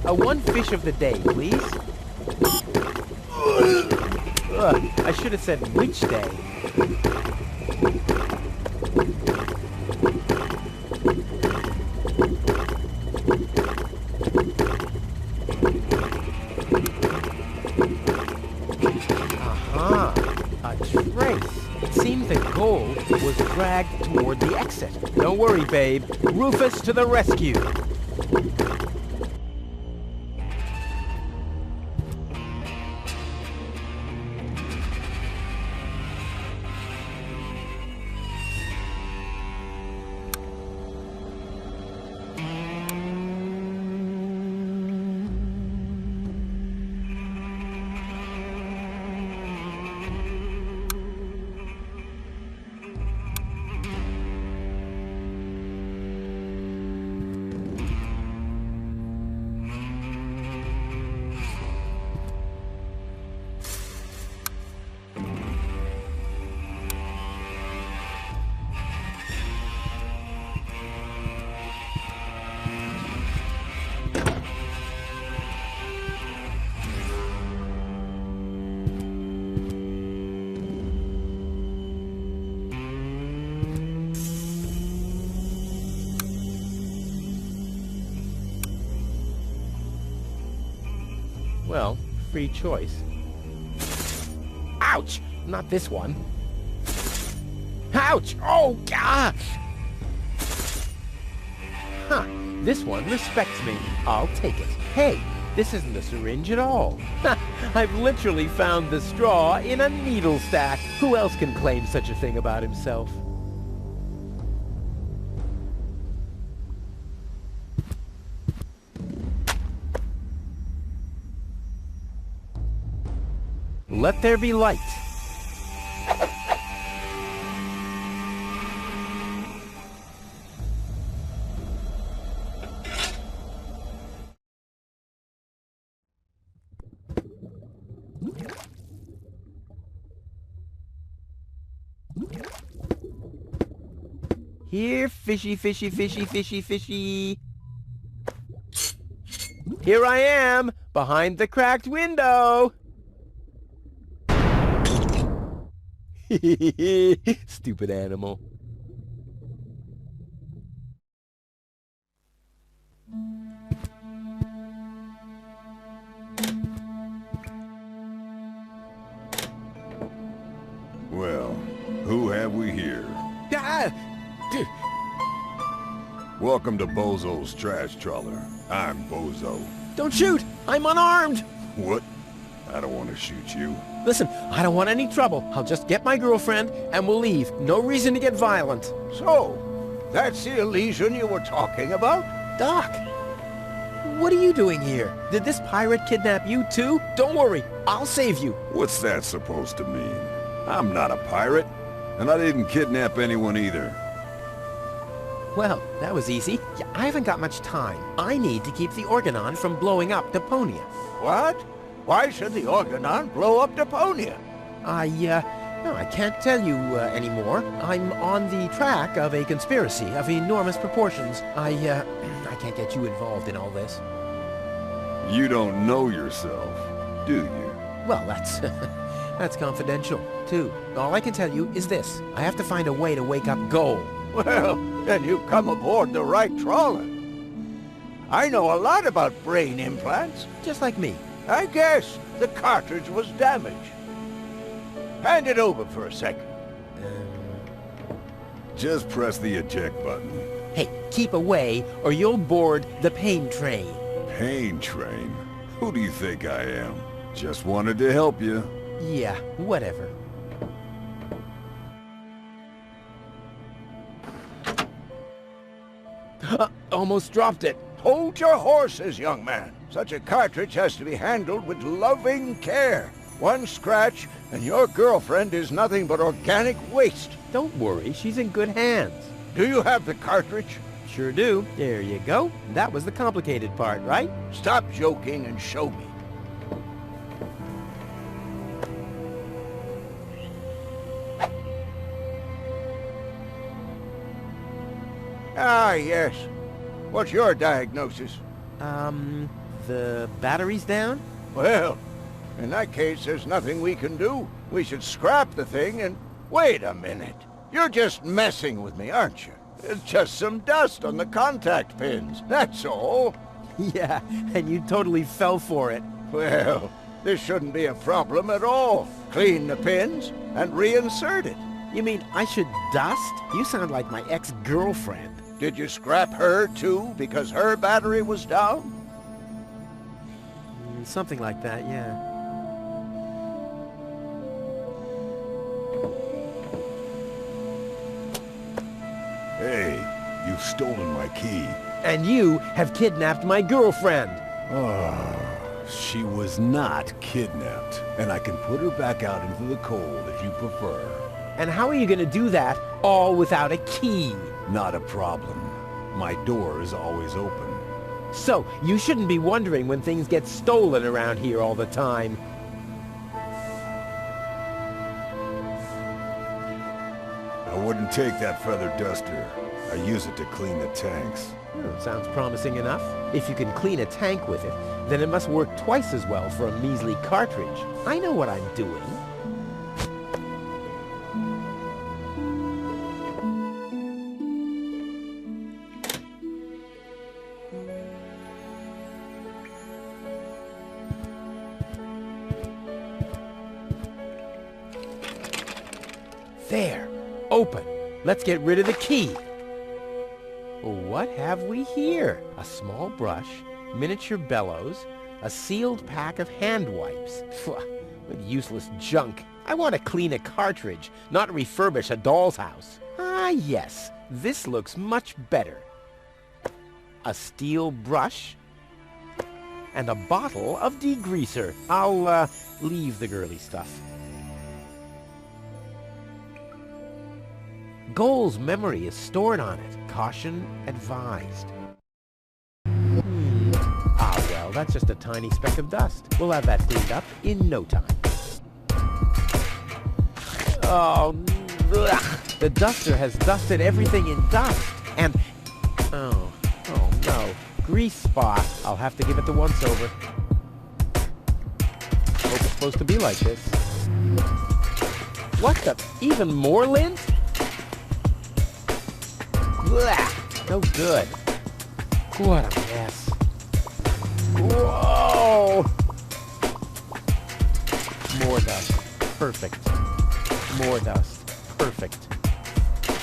One fish of the day, please. I should have said which day. Aha, a trace. It seems the gold was dragged toward the exit. Don't worry, babe. Rufus to the rescue. Well, free choice. Ouch! Not this one. Ouch! Oh, gosh! Huh. This one respects me. I'll take it. Hey, this isn't a syringe at all. I've literally found the straw in a needle stack. Who else can claim such a thing about himself? Let there be light. Here, fishy, fishy, fishy, fishy, fishy. Here I am, behind the cracked window. Stupid animal. Well, who have we here? Ah! Welcome to Bozo's trash trawler. I'm Bozo. Don't shoot! I'm unarmed! What? I don't want to shoot you. Listen, I don't want any trouble. I'll just get my girlfriend and we'll leave. No reason to get violent. So, that's the illusion you were talking about? Doc, what are you doing here? Did this pirate kidnap you too? Don't worry, I'll save you. What's that supposed to mean? I'm not a pirate, and I didn't kidnap anyone either. Well, that was easy. Yeah, I haven't got much time. I need to keep the Organon from blowing up Deponia. What? Why should the Organon blow up Deponia? No, I can't tell you anymore. I'm on the track of a conspiracy of enormous proportions. I can't get you involved in all this. You don't know yourself, do you? Well, that's that's confidential, too. All I can tell you is this. I have to find a way to wake up Goal. Well, then you've come aboard the right trawler. I know a lot about brain implants. Just like me. I guess the cartridge was damaged. Hand it over for a second. Just press the eject button. Hey, keep away or you'll board the pain train. Pain train? Who do you think I am? Just wanted to help you. Yeah, whatever. Almost dropped it. Hold your horses, young man. Such a cartridge has to be handled with loving care. One scratch, and your girlfriend is nothing but organic waste. Don't worry, she's in good hands. Do you have the cartridge? Sure do. There you go. That was the complicated part, right? Stop joking and show me. Ah, yes. What's your diagnosis? The battery's down? Well, in that case, there's nothing we can do. We should scrap the thing and... Wait a minute. You're just messing with me, aren't you? It's just some dust on the contact pins, that's all. Yeah, and you totally fell for it. Well, this shouldn't be a problem at all. Clean the pins and reinsert it. You mean I should dust? You sound like my ex-girlfriend. Did you scrap her, too, because her battery was down? Something like that, yeah. Hey, you've stolen my key. And you have kidnapped my girlfriend. She was not kidnapped, and I can put her back out into the cold if you prefer. And how are you going to do that, all without a key? Not a problem. My door is always open. So, you shouldn't be wondering when things get stolen around here all the time. I wouldn't take that feather duster. I use it to clean the tanks. Sounds promising enough. If you can clean a tank with it, then it must work twice as well for a measly cartridge. I know what I'm doing. There. Open. Let's get rid of the key. What have we here? A small brush, miniature bellows, a sealed pack of hand wipes. Phew, what useless junk. I want to clean a cartridge, not refurbish a doll's house. Ah, yes. This looks much better. A steel brush and a bottle of degreaser. I'll, leave the girly stuff. Goal's memory is stored on it. Caution advised. Ah, well, that's just a tiny speck of dust. We'll have that cleaned up in no time. Oh, ugh. The duster has dusted everything in dust. And, oh no, grease spot. I'll have to give it the once-over. Hope it's supposed to be like this. What the? Even more lint? Blah, no good. What a mess. Whoa! More dust. Perfect. More dust. Perfect.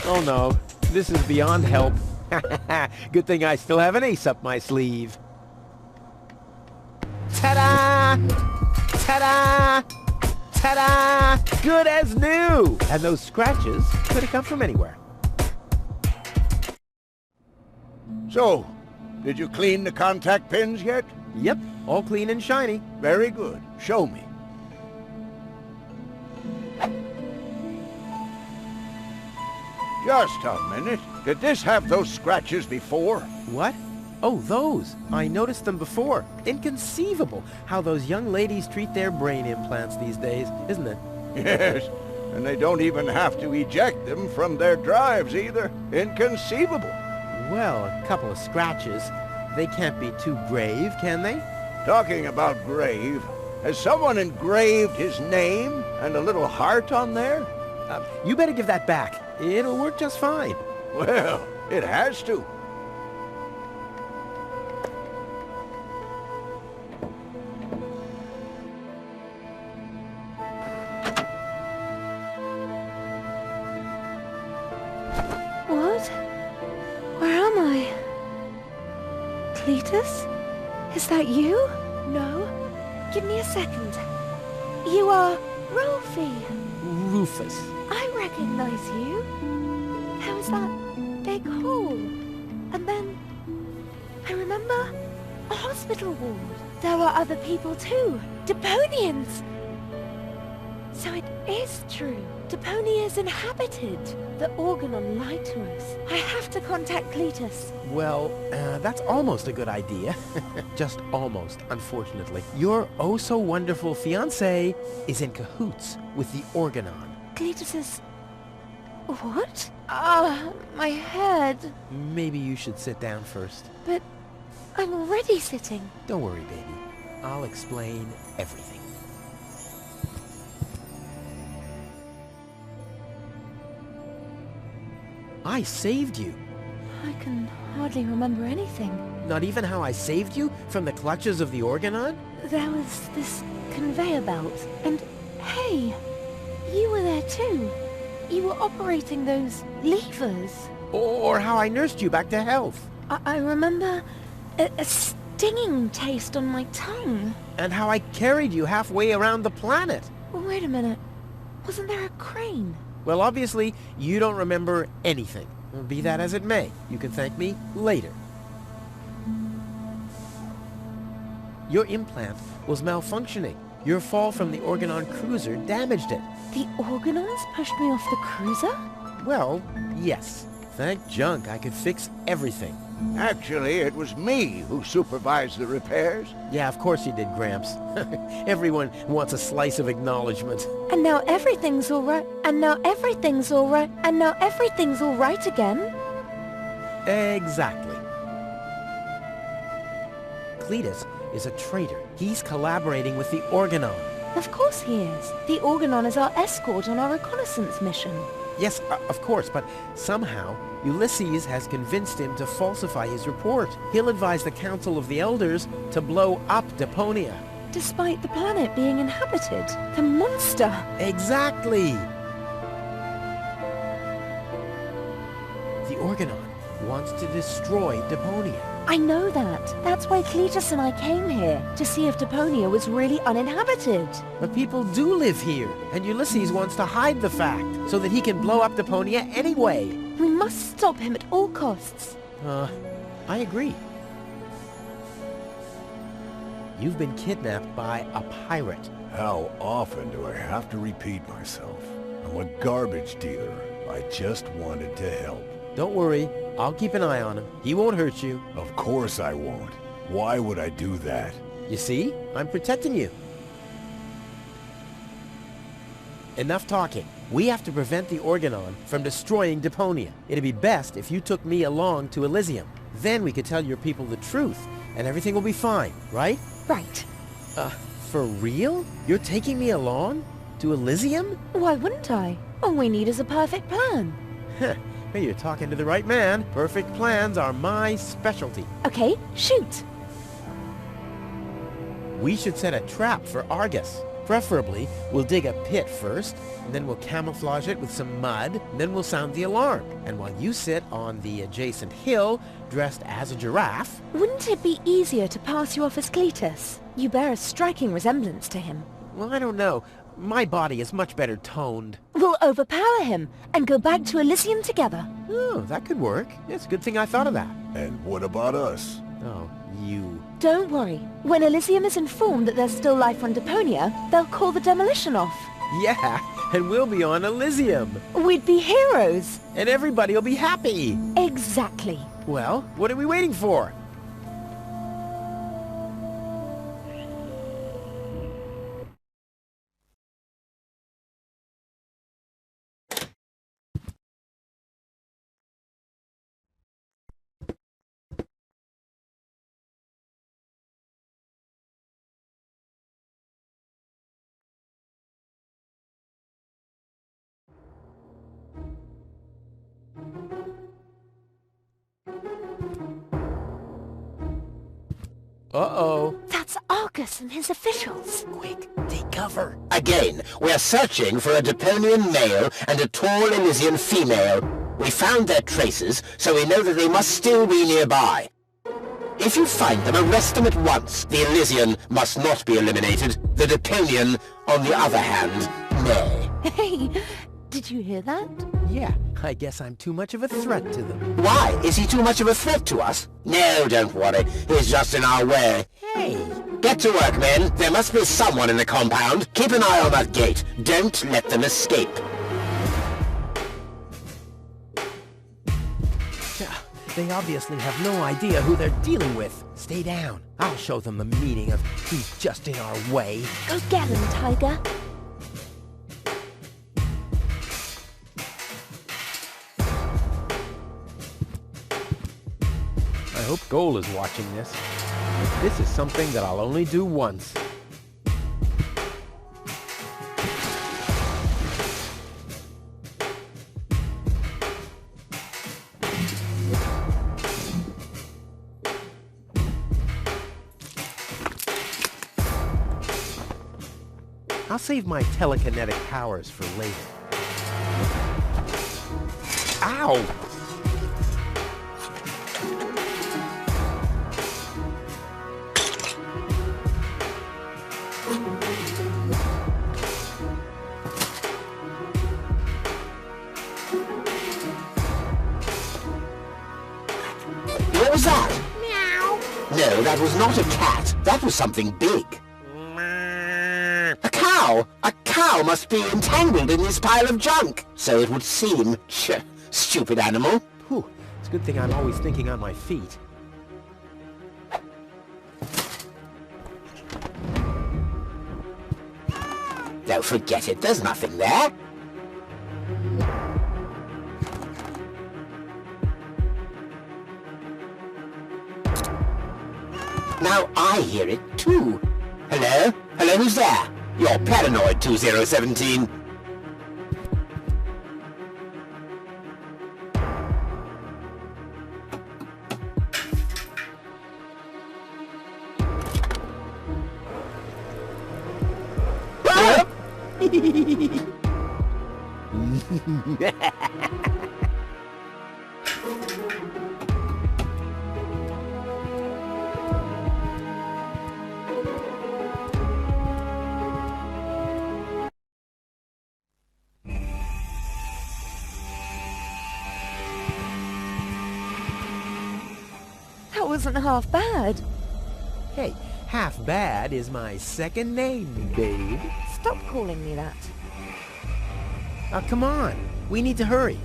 Oh no, this is beyond help. Good thing I still have an ace up my sleeve. Ta-da! Ta-da! Ta-da! Good as new! And those scratches could have come from anywhere. So, did you clean the contact pins yet? Yep, all clean and shiny. Very good. Show me. Just a minute. Did this have those scratches before? What? Oh, those. I noticed them before. Inconceivable how those young ladies treat their brain implants these days, isn't it? Yes, and they don't even have to eject them from their drives either. Inconceivable. Well, a couple of scratches. They can't be too grave, can they? Talking about grave, has someone engraved his name and a little heart on there? You better give that back. It'll work just fine. Well, it has to. What? Where am I? Cletus? Is that you? No. Give me a second. You are Rolfie. Rufus. I recognize you. There was that big hole. And then I remember a hospital ward. There were other people too. Deponians! So it is true. Deponia is inhabited. The Organon lied to us. I have to contact Cletus. Well, that's almost a good idea. Just almost, unfortunately. Your oh-so-wonderful fiancé is in cahoots with the Organon. Cletus's... What? Ah, my head. Maybe you should sit down first. But I'm already sitting. Don't worry, baby. I'll explain everything. I saved you. I can hardly remember anything. Not even how I saved you from the clutches of the Organon? There was this conveyor belt, and hey, you were there too. You were operating those levers. Or how I nursed you back to health? I remember a stinging taste on my tongue. And how I carried you halfway around the planet? Wait a minute. Wasn't there a crane? Well, obviously, you don't remember anything. Be that as it may, you can thank me later. Your implant was malfunctioning. Your fall from the Organon cruiser damaged it. The Organons pushed me off the cruiser? Well, yes. Thank junk I could fix everything. Actually, it was me who supervised the repairs. Yeah, of course you did, Gramps. Everyone wants a slice of acknowledgement. And now everything's all right. And now everything's all right. And now everything's all right again. Exactly. Cletus is a traitor. He's collaborating with the Organon. Of course he is. The Organon is our escort on our reconnaissance mission. Yes, of course, but somehow Ulysses has convinced him to falsify his report. He'll advise the Council of the Elders to blow up Deponia. Despite the planet being inhabited. The monster! Exactly! The Organon wants to destroy Deponia. I know that. That's why Cletus and I came here, to see if Deponia was really uninhabited. But people do live here, and Ulysses wants to hide the fact, so that he can blow up Deponia anyway. We must stop him at all costs. I agree. You've been kidnapped by a pirate. How often do I have to repeat myself? I'm a garbage dealer. I just wanted to help. Don't worry, I'll keep an eye on him. He won't hurt you. Of course I won't. Why would I do that? You see? I'm protecting you. Enough talking. We have to prevent the Organon from destroying Deponia. It'd be best if you took me along to Elysium. Then we could tell your people the truth, and everything will be fine, right? Right. For real? You're taking me along? To Elysium? Why wouldn't I? All we need is a perfect plan. Heh. Hey, you're talking to the right man. Perfect plans are my specialty. Okay, shoot. We should set a trap for Argus. Preferably, we'll dig a pit first, and then we'll camouflage it with some mud, and then we'll sound the alarm. And while you sit on the adjacent hill, dressed as a giraffe... Wouldn't it be easier to pass you off as Cletus? You bear a striking resemblance to him. Well, I don't know. My body is much better toned. We'll overpower him and go back to Elysium together. Oh, that could work. It's a good thing I thought of that. And what about us? Oh, you... Don't worry. When Elysium is informed that there's still life on Deponia, they'll call the demolition off. Yeah, and we'll be on Elysium. We'd be heroes. And everybody will be happy. Exactly. Well, what are we waiting for? Uh-oh. That's Argus and his officials. Quick, take cover. Again, we are searching for a Deponian male and a tall Elysian female. We found their traces, so we know that they must still be nearby. If you find them, arrest them at once. The Elysian must not be eliminated. The Deponian, on the other hand, may. Hey, did you hear that? Yeah, I guess I'm too much of a threat to them. Why? Is he too much of a threat to us? No, don't worry. He's just in our way. Hey! Get to work, men. There must be someone in the compound. Keep an eye on that gate. Don't let them escape. They obviously have no idea who they're dealing with. Stay down. I'll show them the meaning of he's just in our way. Go get him, Tiger. I hope Goal is watching this. This is something that I'll only do once. I'll save my telekinetic powers for later. Ow! What was that? Meow. No, that was not a cat. That was something big. A cow! A cow must be entangled in this pile of junk. So it would seem. Stupid animal. Whew, it's a good thing I'm always thinking on my feet. No, forget it. There's nothing there. Now I hear it too. Hello? Hello, who's there? You're paranoid, 2017. That wasn't half bad. Hey, half bad is my second name, babe. Stop calling me that. Oh, come on. We need to hurry.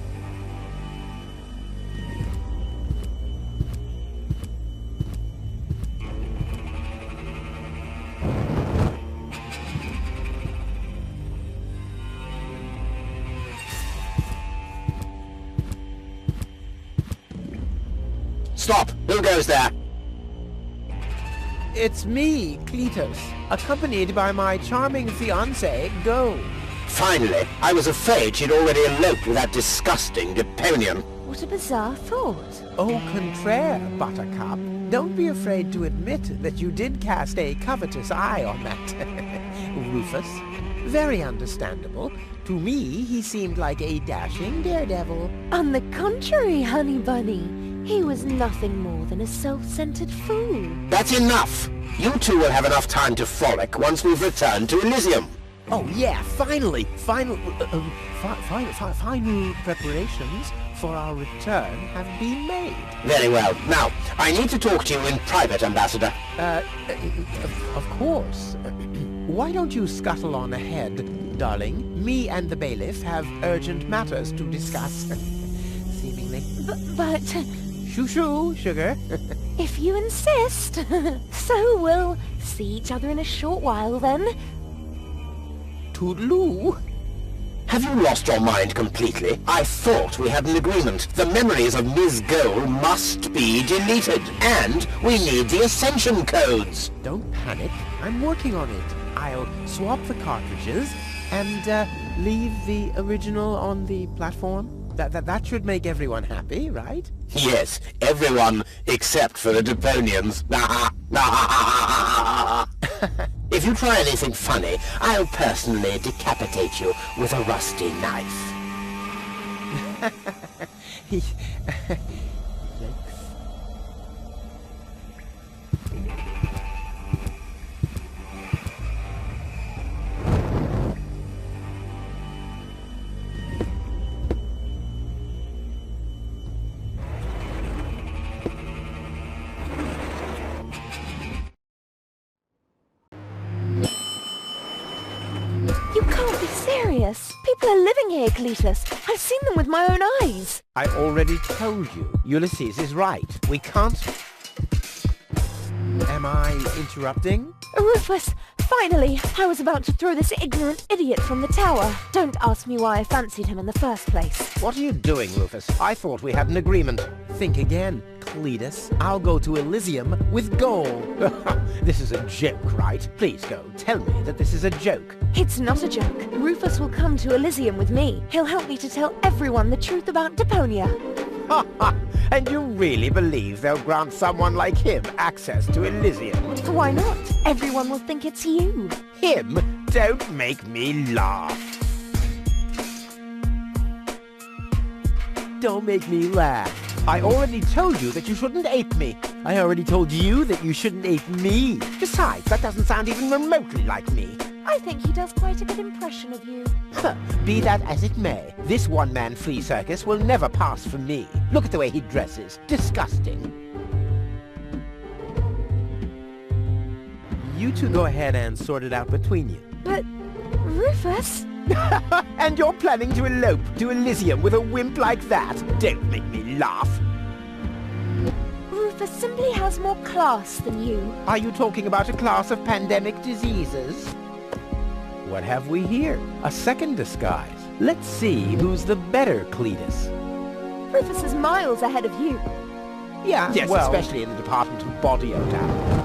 Stop! Who goes there? It's me, Cletus, accompanied by my charming fiancée, Go. Finally, I was afraid she'd already eloped with that disgusting Deponian. What a bizarre thought. Au contraire, Buttercup. Don't be afraid to admit that you did cast a covetous eye on that Rufus. Very understandable. To me, he seemed like a dashing daredevil. On the contrary, honey bunny. He was nothing more than a self-centered fool. That's enough! You two will have enough time to frolic once we've returned to Elysium. Oh yeah, finally! Final preparations for our return have been made. Very well. Now, I need to talk to you in private, Ambassador. Of course. Why don't you scuttle on ahead, darling? Me and the bailiff have urgent matters to discuss. Seemingly. But... Shoo-shoo, sugar. if you insist. So we'll see each other in a short while then. Toodaloo. Have you lost your mind completely? I thought we had an agreement. The memories of Ms. Goal must be deleted. And we need the Ascension codes. Don't panic. I'm working on it. I'll swap the cartridges and leave the original on the platform. That should make everyone happy, right? Yes, everyone except for the Deponians. If you try anything funny, I'll personally decapitate you with a rusty knife. You can't be serious. People are living here, Cletus. I've seen them with my own eyes. I already told you. Ulysses is right. We can't... Am I interrupting? Rufus, finally! I was about to throw this ignorant idiot from the tower. Don't ask me why I fancied him in the first place. What are you doing, Rufus? I thought we had an agreement. Think again. Cletus. I'll go to Elysium with gold. This is a joke, right? Please go. Tell me that this is a joke. It's not a joke. Rufus will come to Elysium with me. He'll help me to tell everyone the truth about Deponia. And you really believe they'll grant someone like him access to Elysium? Why not? Everyone will think it's you. Him? Don't make me laugh. Don't make me laugh. I already told you that you shouldn't ape me. I already told you that you shouldn't ape me. Besides, that doesn't sound even remotely like me. I think he does quite a good impression of you. Be that as it may, this one-man flea circus will never pass for me. Look at the way he dresses. Disgusting. You two go ahead and sort it out between you. But, Rufus? And you're planning to elope to Elysium with a wimp like that? Don't make me laugh. Rufus simply has more class than you. Are you talking about a class of pandemic diseases? What have we here? A second disguise. Let's see who's the better Cletus. Rufus is miles ahead of you. Yeah, yes, well, especially in the department of body odor.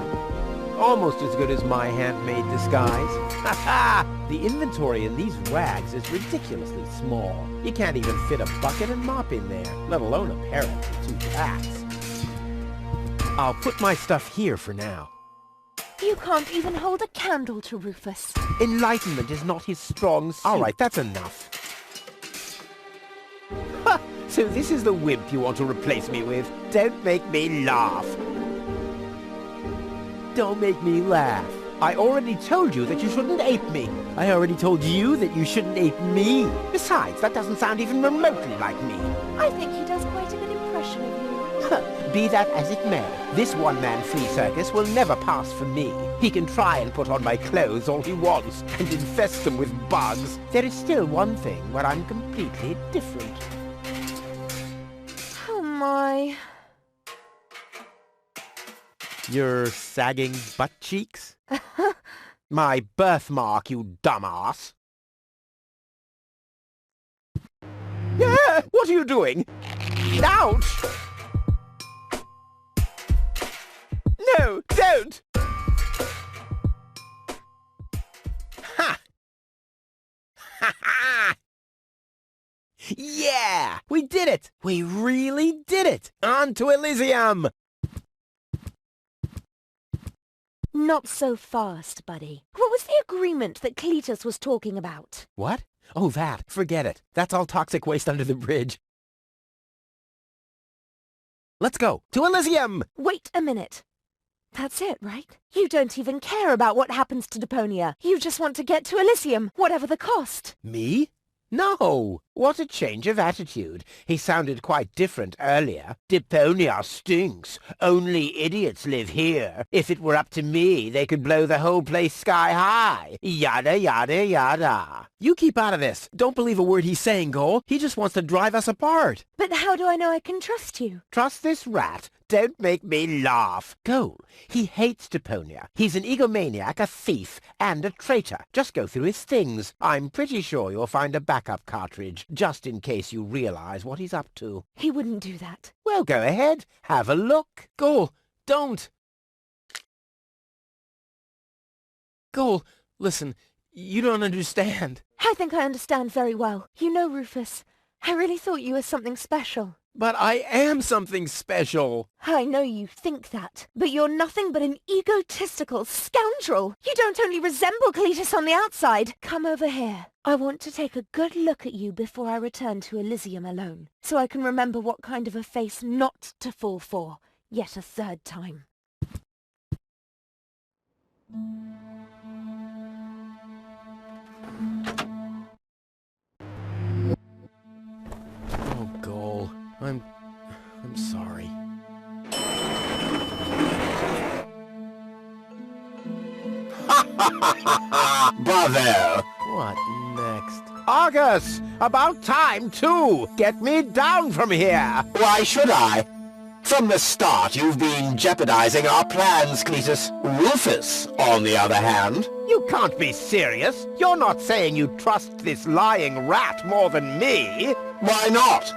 Almost as good as my handmade disguise. Ha! The inventory in these rags is ridiculously small. You can't even fit a bucket and mop in there, let alone a parrot and 2 cats. I'll put my stuff here for now. You can't even hold a candle to Rufus. Enlightenment is not his strong suit. All right, that's enough. Ha! So this is the wimp you want to replace me with? Don't make me laugh. Don't make me laugh. I already told you that you shouldn't ape me. I already told you that you shouldn't ape me. Besides, that doesn't sound even remotely like me. I think he does quite a good impression of you. Be that as it may, this one-man flea circus will never pass for me. He can try and put on my clothes all he wants and infest them with bugs. There is still one thing where I'm completely different. Oh my. Your sagging butt cheeks? My birthmark, you dumbass. Yeah, what are you doing? Ouch! No, don't! Ha! Ha ha! Yeah! We did it! We really did it! On to Elysium! Not so fast, buddy. What was the agreement that Cletus was talking about? What? Oh, that. Forget it. That's all toxic waste under the bridge. Let's go. To Elysium! Wait a minute. That's it, right? You don't even care about what happens to Deponia. You just want to get to Elysium, whatever the cost. Me? No! What a change of attitude. He sounded quite different earlier. Deponia stinks. Only idiots live here. If it were up to me, they could blow the whole place sky high. Yada, yada, yada. You keep out of this. Don't believe a word he's saying, Cole. He just wants to drive us apart. But how do I know I can trust you? Trust this rat? Don't make me laugh. Cole, he hates Deponia. He's an egomaniac, a thief, and a traitor. Just go through his things. I'm pretty sure you'll find a backup cartridge, just in case you realize what he's up to. He wouldn't do that. Well, go ahead. Have a look. Cole, don't. Cole, listen, you don't understand. I think I understand very well. You know, Rufus, I really thought you were something special. But I am something special. I know you think that, but you're nothing but an egotistical scoundrel. You don't only resemble Cletus on the outside. Come over here. I want to take a good look at you before I return to Elysium alone, so I can remember what kind of a face not to fall for, yet a third time. Oh, Goal. I'm sorry. Bravo! What next? Argus! About time, too! Get me down from here! Why should I? From the start, you've been jeopardizing our plans, Cletus. Rufus, on the other hand... You can't be serious! You're not saying you trust this lying rat more than me! Why not?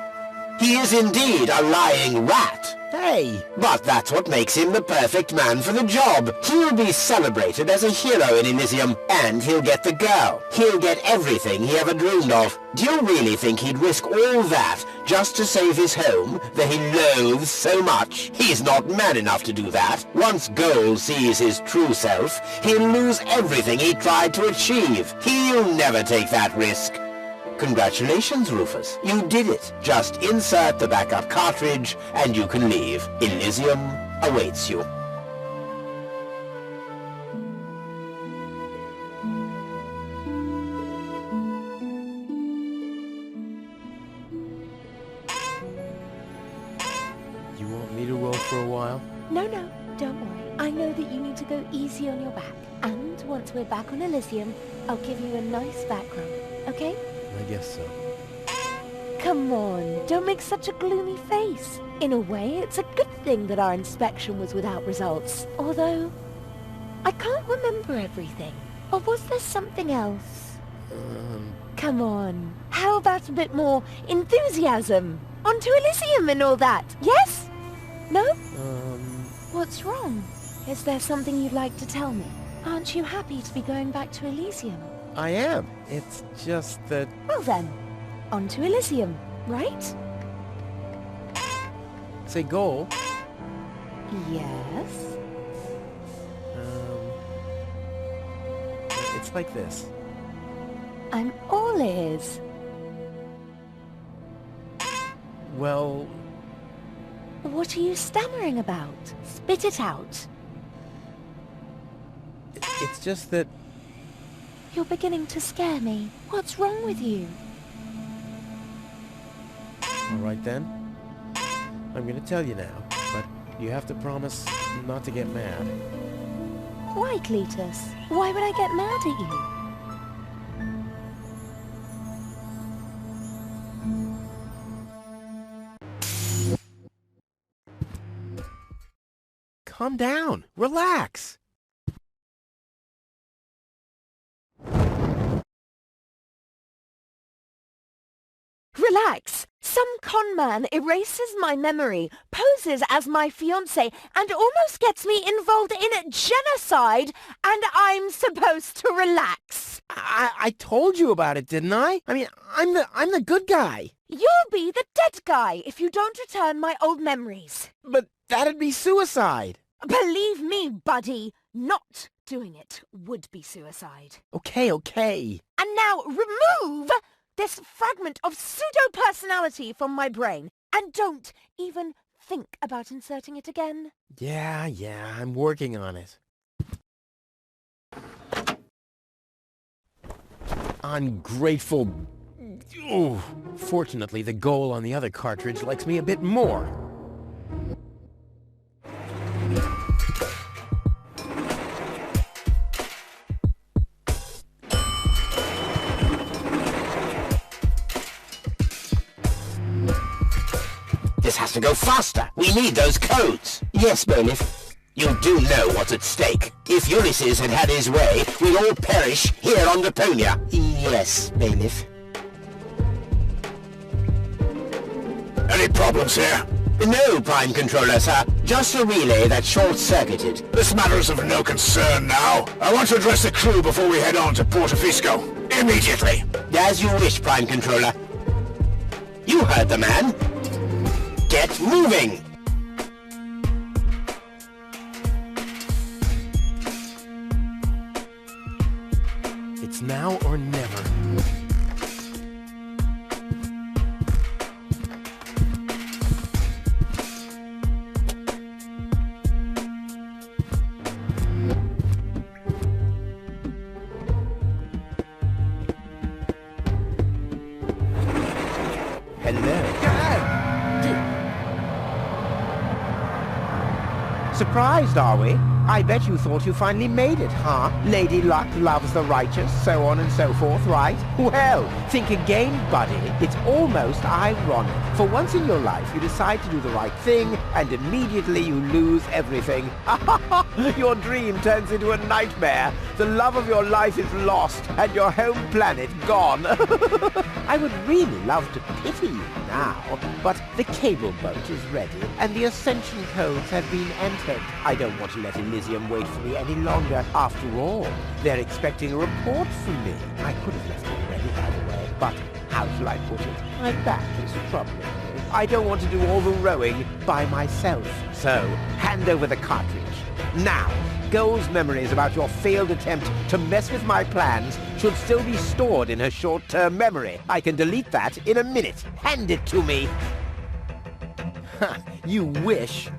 He is indeed a lying rat. way! But that's what makes him the perfect man for the job. He'll be celebrated as a hero in Elysium, and he'll get the girl. He'll get everything he ever dreamed of. Do you really think he'd risk all that just to save his home that he loathes so much? He's not man enough to do that. Once Gold sees his true self, he'll lose everything he tried to achieve. He'll never take that risk. Congratulations, Rufus. You did it. Just insert the backup cartridge and you can leave. Elysium awaits you. You want me to roll for a while? No, don't worry. I know that you need to go easy on your back. And once we're back on Elysium, I'll give you a nice background, okay? I guess so. Come on, don't make such a gloomy face. In a way, it's a good thing that our inspection was without results. Although, I can't remember everything. Or was there something else? Come on, how about a bit more enthusiasm? Onto Elysium and all that, yes? No? What's wrong? Is there something you'd like to tell me? Aren't you happy to be going back to Elysium? I am. It's just that... Well then, on to Elysium, right? Say, Goal. Yes? It's like this. I'm all ears. Well... What are you stammering about? Spit it out. It's just that... You're beginning to scare me. What's wrong with you? All right then. I'm gonna tell you now, but you have to promise not to get mad. Why, Cletus? Why would I get mad at you? Calm down. Relax. Relax! Some con man erases my memory, poses as my fiancé, and almost gets me involved in genocide, and I'm supposed to relax. I told you about it, didn't I? I mean, I'm the good guy. You'll be the dead guy if you don't return my old memories. But that'd be suicide. Believe me, buddy, not doing it would be suicide. Okay. And now remove this fragment of pseudo-personality from my brain, and don't even think about inserting it again. Yeah, I'm working on it. Ungrateful... Ooh. Fortunately, the Goal on the other cartridge likes me a bit more. This has to go faster. We need those codes. Yes, Bailiff. You do know what's at stake. If Ulysses had had his way, we'd all perish here on Deponia. Yes, Bailiff. Any problems here? No, Prime Controller, sir. Just a relay that's short-circuited. This matter is of no concern now. I want to address the crew before we head on to Portofisco. Immediately. As you wish, Prime Controller. You heard the man. Get moving! It's now or never. Hello. Surprised, are we? I bet you thought you finally made it, huh? Lady Luck loves the righteous, so on and so forth, right? Well, think again, buddy. It's almost ironic. For once in your life, you decide to do the right thing, and immediately you lose everything. Your dream turns into a nightmare. The love of your life is lost, and your home planet gone. I would really love to pity you now, but the cable boat is ready, and the ascension codes have been entered. I don't want to let Elysium wait for me any longer. After all, they're expecting a report from me. I could have left already, by the way, but how shall I put it? My back is troubling me. I don't want to do all the rowing by myself. So, hand over the cartridge. Now, Goal's memories about your failed attempt to mess with my plans should still be stored in her short-term memory. I can delete that in a minute. Hand it to me. Ha, you wish.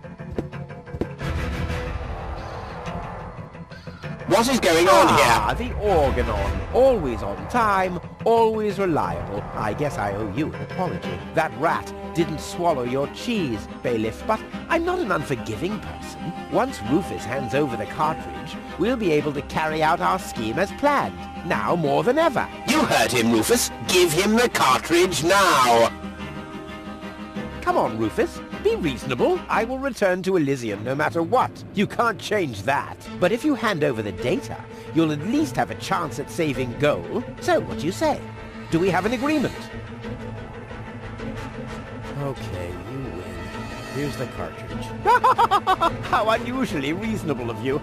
What is going on here? The Organon. Always on time, always reliable. I guess I owe you an apology. That rat didn't swallow your cheese, Bailiff, but I'm not an unforgiving person. Once Rufus hands over the cartridge, we'll be able to carry out our scheme as planned. Now more than ever. You heard him, Rufus. Give him the cartridge now. Come on, Rufus. Be reasonable. I will return to Elysium no matter what. You can't change that. But if you hand over the data, you'll at least have a chance at saving Goal. So, what do you say? Do we have an agreement? Okay, you win. Here's the cartridge. How unusually reasonable of you.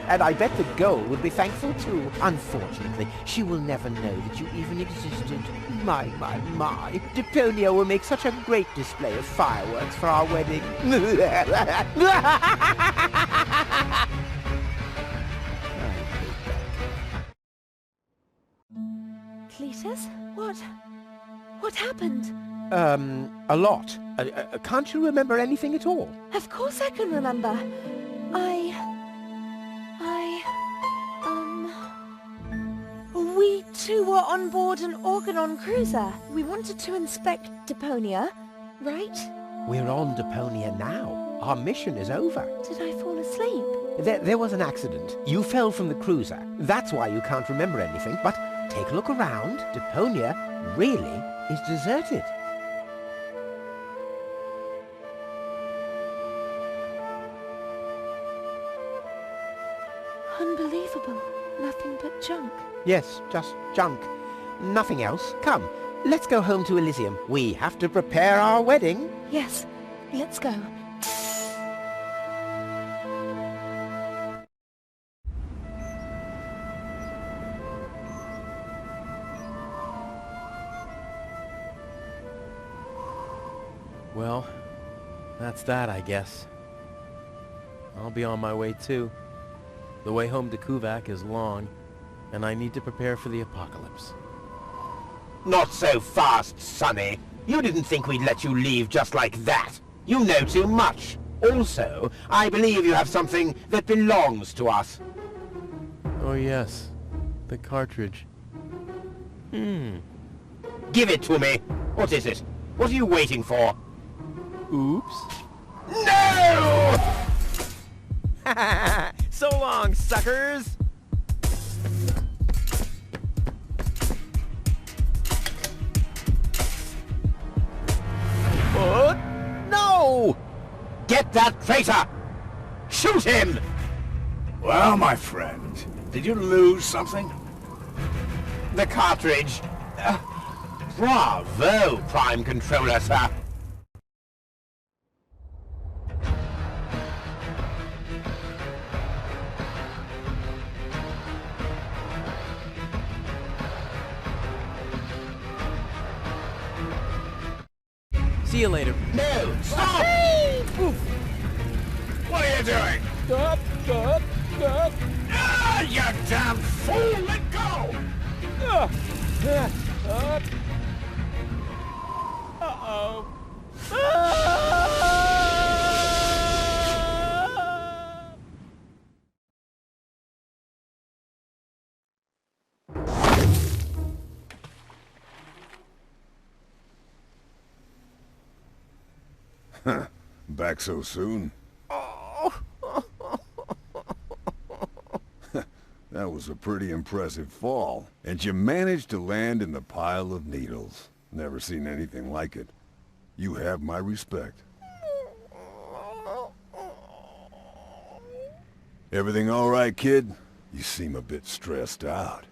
And I bet the Goal would be thankful too. Unfortunately, she will never know that you even existed. My. Deponia will make such a great display of fireworks for our wedding. Cletus? What happened? A lot. Can't you remember anything at all? Of course I can remember. We two were on board an Organon cruiser. We wanted to inspect Deponia, right? We're on Deponia now. Our mission is over. Did I fall asleep? There was an accident. You fell from the cruiser. That's why you can't remember anything. But take a look around. Deponia really is deserted. Unbelievable. Nothing but junk. Yes, just junk. Nothing else. Come, let's go home to Elysium. We have to prepare our wedding. Yes, let's go. Well, that's that, I guess. I'll be on my way too. The way home to Kuvak is long, and I need to prepare for the apocalypse. Not so fast, Sonny. You didn't think we'd let you leave just like that. You know too much. Also, I believe you have something that belongs to us. Oh yes, the cartridge. Give it to me. What is it? What are you waiting for? Oops. No! So long, suckers! What? No! Get that traitor! Shoot him! Well, my friend, did you lose something? The cartridge. Bravo, Prime Controller, sir. See you later. No! Stop! What are you doing? Stop! Ah, you damn fool! Let go! Uh-oh. Back so soon? That was a pretty impressive fall. And you managed to land in the pile of needles. Never seen anything like it. You have my respect. Everything all right, kid? You seem a bit stressed out.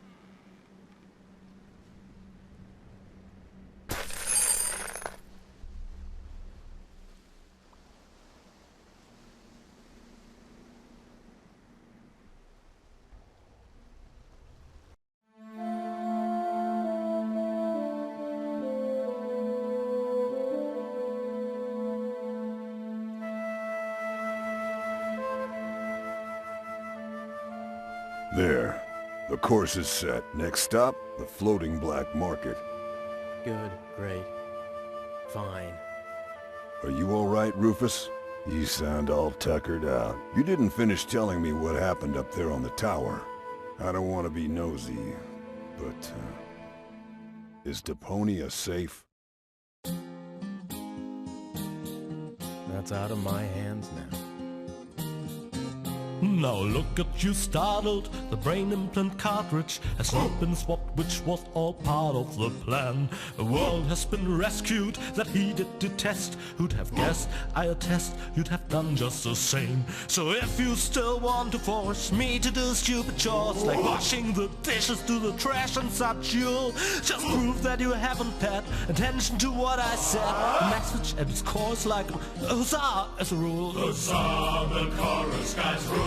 There. The course is set. Next stop, the floating black market. Good, great, fine. Are you all right, Rufus? You sound all tuckered out. You didn't finish telling me what happened up there on the tower. I don't want to be nosy, but, is Deponia safe? That's out of my hands now. Now look at you startled, the brain implant cartridge has not been swapped, which was all part of the plan. The world has been rescued that he did detest. Who'd have guessed, I attest, you'd have done just the same. So if you still want to force me to do stupid chores like washing the dishes, do the trash and such, you'll just prove that you haven't paid attention to what I said. The message at its core is like a huzzah as a rule. Huzzah, the chorus guys rule.